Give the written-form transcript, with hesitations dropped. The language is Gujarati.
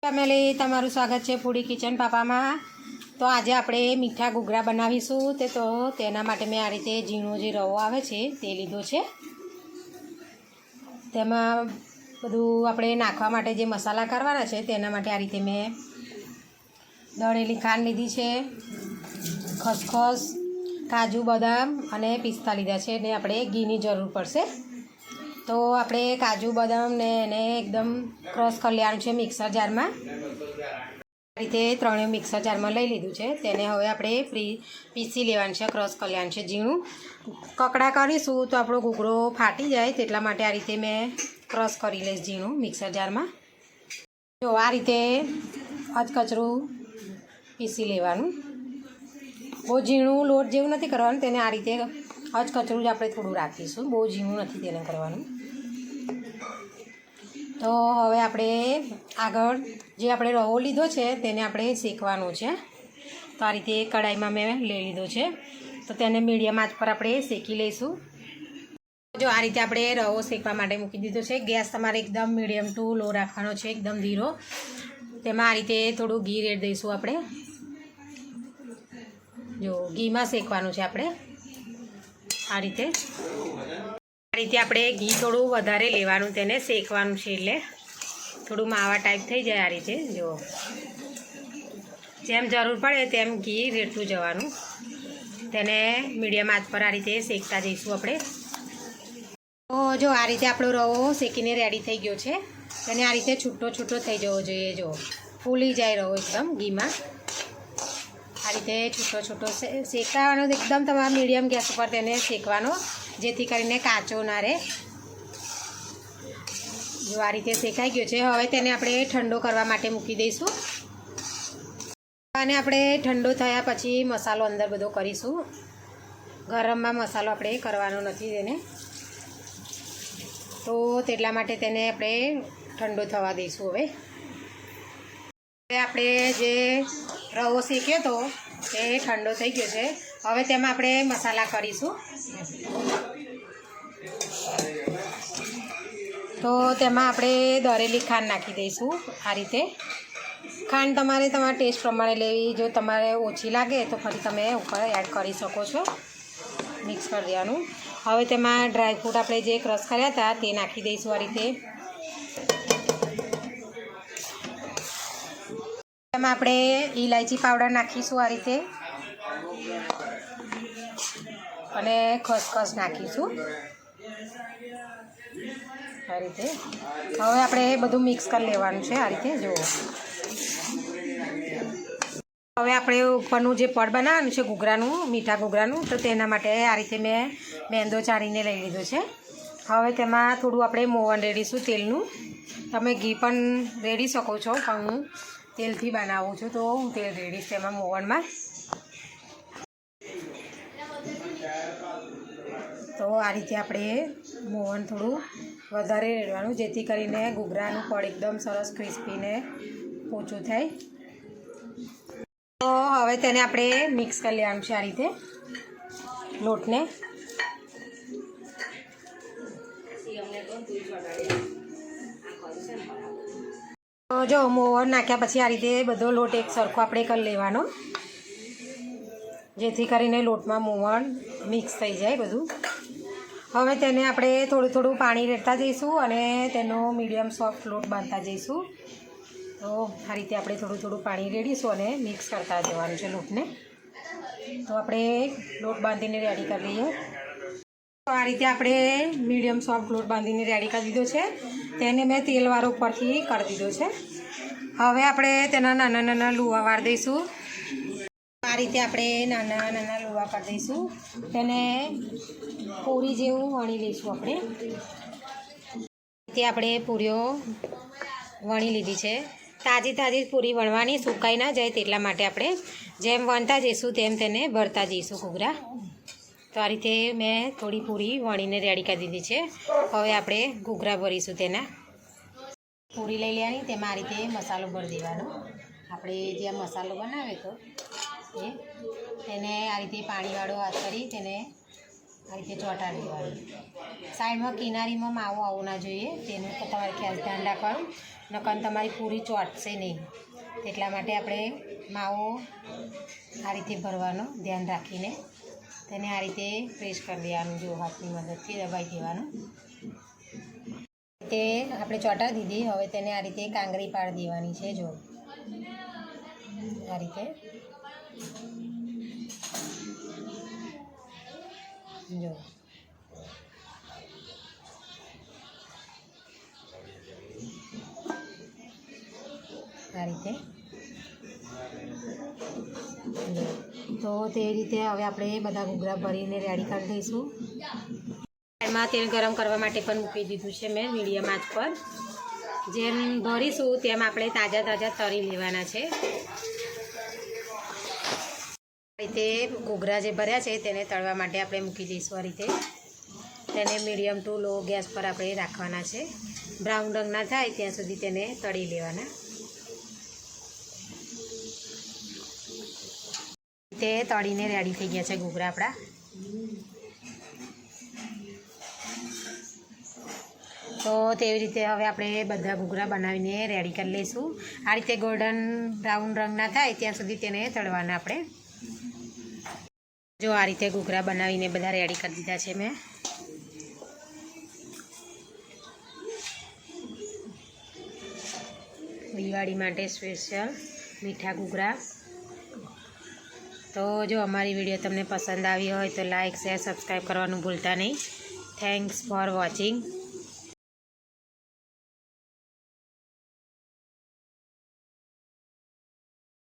ફેમિલી તમારું સ્વાગત છે ફૂડી કિચન પાપામાં। તો આજે આપણે મીઠા ઘૂઘરા બનાવીશું। તો તેના માટે મેં આ રીતે ઝીણો જે રવો આવે છે તે લીધો છે। તેમાં બધું આપણે નાખવા માટે જે મસાલા કરવાના છે તેના માટે આ રીતે મેં દળેલી ખાંડ લીધી છે, ખસખસ, કાજુ બદામ અને પિસ્તા લીધા છે ને આપણે ઘીની જરૂર પડશે। તો આપણે કાજુ બદામ ને એને એકદમ ક્રશ કરી લેવાનું છે મિક્સર જારમાં। આ રીતે ત્રણેય મિક્સર જારમાં લઈ લીધું છે। તેને હવે આપણે પીસી લેવાનું છે, ક્રશ કરી લેવાનું છે ઝીણું। કકડા કરીશું તો આપણો ઘૂઘરો ફાટી જાય, તેટલા માટે આ રીતે મેં ક્રશ કરી લઈશ ઝીણું મિક્સર જારમાં। જો આ રીતે અધકચરું પીસી લેવાનું, બહુ ઝીણું લોટ જેવું નથી કરવાનું, તેને આ રીતે અધકચરું જ આપણે થોડું રાખીશું, બહુ ઝીણું નથી તેને કરવાનું। તો હવે આપણે આગળ જે આપણે રવો લીધો છે તેને આપણે શેકવાનો છે। તો આ રીતે કઢાઈમાં મેં લઈ લીધો છે, તો તેને મીડિયમ આંચ પર આપણે શેકી લઈશું। જો આ રીતે આપણે રવો શેકવા માટે મૂકી દીધો છે। ગેસ તમારે એકદમ મીડિયમ ટુ લો રાખવાનો છે, એકદમ ધીરો। તેમાં આ રીતે થોડું ઘી રેડ દઈશું આપણે। જો ઘીમાં શેકવાનું છે આપણે આ રીતે આપણે ઘી થોડું વધારે લેવાનું, તેને શેકવાનું છે, એટલે થોડું માવા ટાઈપ થઈ જાય આ રીતે। જો જેમ જરૂર પડે તેમ ઘી રેડતું જવાનું, તેને મીડિયમ આંચ પર આ રીતે શેકતા જઈશું આપણે। તો જો આ રીતે આપણો રવો શેકીને રેડી થઈ ગયો છે, તેને આ રીતે છૂટો છૂટો થઈ જવો જોઈએ। જો ફૂલી જાય રવો એકદમ ઘીમાં, આ રીતે છૂટો છૂટો શેકાવાનો, એકદમ તમારા મીડિયમ ગેસ ઉપર તેને શેકવાનો, જેથી કરીને કાચો ના રહે। જો આ રીતે શેકાઈ ગયો છે, હવે તેને આપણે ઠંડો કરવા માટે મૂકી દઈશું। અને આપણે ઠંડો થયા પછી મસાલો અંદર બધો કરીશું। ગરમમાં મસાલો આપણે કરવાનો નથી તેને, તો તેટલા માટે તેને આપણે ઠંડો થવા દઈશું। હવે આપણે જે રવો શેક્યો હતો તે ઠંડો થઈ ગયો છે, હવે તેમાં આપણે મસાલા કરીશું। તો તેમાં આપણે દળેલી ખાંડ નાખી દઈશું આ રીતે। ખાંડ તમારે તમારા ટેસ્ટ પ્રમાણે લેવી, જો તમારે ઓછી લાગે તો ફરી તમે ઉપર એડ કરી શકો છો। મિક્સ કરી દેવાનું। હવે તેમાં ડ્રાયફ્રૂટ આપણે જે ક્રશ કર્યા હતા તે નાખી દઈશું આ રીતે। તેમાં આપણે ઇલાયચી પાવડર નાખીશું આ રીતે, અને ખસખસ નાખીશું આ રીતે। હવે આપણે બધું મિક્સ કરી લેવાનું છે આ રીતે। જુઓ હવે આપણે ઉપરનું જે પડ બનાવવાનું છે ઘૂઘરાનું, મીઠા ઘૂઘરાનું, તો તેના માટે આ રીતે મેં મેંદો ચાળીને લઈ લીધો છે। હવે તેમાં થોડું આપણે મોવન રેડીશું તેલનું, તમે ઘી પણ રેડી શકો છો, પણ હું તેલથી બનાવું છું તો હું તેલ રેડીશ તેમાં મોવનમાં। તો આ રીતે આપણે મોવન થોડું વધારે રેડવાનું, જેથી કરીને ઘૂઘરાનું પડ એકદમ સરસ ક્રિસ્પીને પોચું થાય। તો હવે તેને આપણે મિક્સ કરી લેવાનું છે આ રીતે લોટને। તો જો મોવન નાખ્યા પછી આ રીતે બધો લોટ એક સરખો આપણે કરી લેવાનો, જેથી કરીને લોટમાં મોવન મિક્સ થઈ જાય બધું। હવે તેને આપણે થોડું થોડું પાણી રેડતા જઈશું અને તેનો મીડિયમ સોફ્ટ લોટ બાંધતા જઈશું। તો આ રીતે આપણે થોડું થોડું પાણી રેડીશું અને મિક્સ કરતા જવાનું છે લોટને। તો આપણે લોટ બાંધીને રેડી કરી લઈએ। તો આ રીતે આપણે મીડિયમ સોફ્ટ લોટ બાંધીને રેડી કરી દીધો છે, તેને મેં તેલવાળો ઉપરથી કરી દીધો છે। હવે આપણે તેના નાના નાના લુવા વાળી દઈશું। આ રીતે આપણે નાના નાના લુવા કરી દઈશું, તેને પૂરી જેવું વણી લઈશું આપણે। તે આપણે પૂરીઓ વણી લીધી છે, તાજી તાજી પૂરી વણવાની, સુકાઈ ના જાય તેટલા માટે આપણે જેમ વણતા જઈશું તેમ તેને ભરતા જઈશું ઘૂઘરા। તો આ રીતે મેં થોડી પૂરી વણીને રેડી કરી દીધી છે। હવે આપણે ઘૂઘરા ભરીશું તેના। પૂરી લઈ લેવાની, તેમાં આ રીતે મસાલો ભરી દેવાનો। આપણે જે મસાલો બનાવ્યો હતો તેને આ રીતે પાણીવાળો હાથ કરી તેને આ રીતે ચોંટાડી દેવાનું. સાઈડમાં કિનારીમાં માવો આવો ના જોઈએ, તેનું તમારે ખ્યાલ ધ્યાન રાખવાનું. નકર તમારી પૂરી ચોંટશે નહીં, એટલા માટે આપણે માવો આ રીતે ભરવાનો ધ્યાન રાખીને તેને આ રીતે પ્રેસ કરી દેવાનું. જો હાથની મદદથી દબાવી દેવાનું. તે આપણે ચોંટાડી દીધી. હવે તેને આ રીતે કાંગરી પાડી દેવાની છે. જો આ રીતે જો આ રીતે. તો તે રીતે હવે આપણે બધા ઘૂઘરા ભરીને રેડી કરી દઈશું. એમાં તેલ ગરમ કરવા માટે પણ મૂકી દીધું છે મેં મીડિયમ આંચ પર. જેમ ભરીશું તેમ આપણે તાજા તાજા તળી લેવાના છે. આ રીતે ઘૂઘરા જે ભર્યા છે તેને તળવા માટે આપણે મૂકી દઈશું. આ રીતે તેને મીડિયમ ટુ લો ગેસ પર આપણે રાખવાના છે. બ્રાઉન રંગ ના થાય ત્યાં સુધી તેને તળી લેવાના. તે તળીને રેડી થઈ ગયા છે ઘૂઘરા આપણા. તો તેવી રીતે હવે આપણે બધા ઘૂઘરા બનાવીને રેડી કરી લઈશું. આ રીતે ગોલ્ડન બ્રાઉન રંગ ના થાય ત્યાં સુધી તેને તળવાના આપણે. જો આ રીતે ઘૂઘરા બનાવીને બધા રેડી કરી દીધા છે મેં. દિવાળી માટે સ્પેશિયલ મીઠા ઘૂઘરા. તો જો અમારી વિડીયો તમને પસંદ આવી હોય તો લાઇક શેર સબસ્ક્રાઈબ કરવાનું ભૂલતા નહીં. Thanks for watching.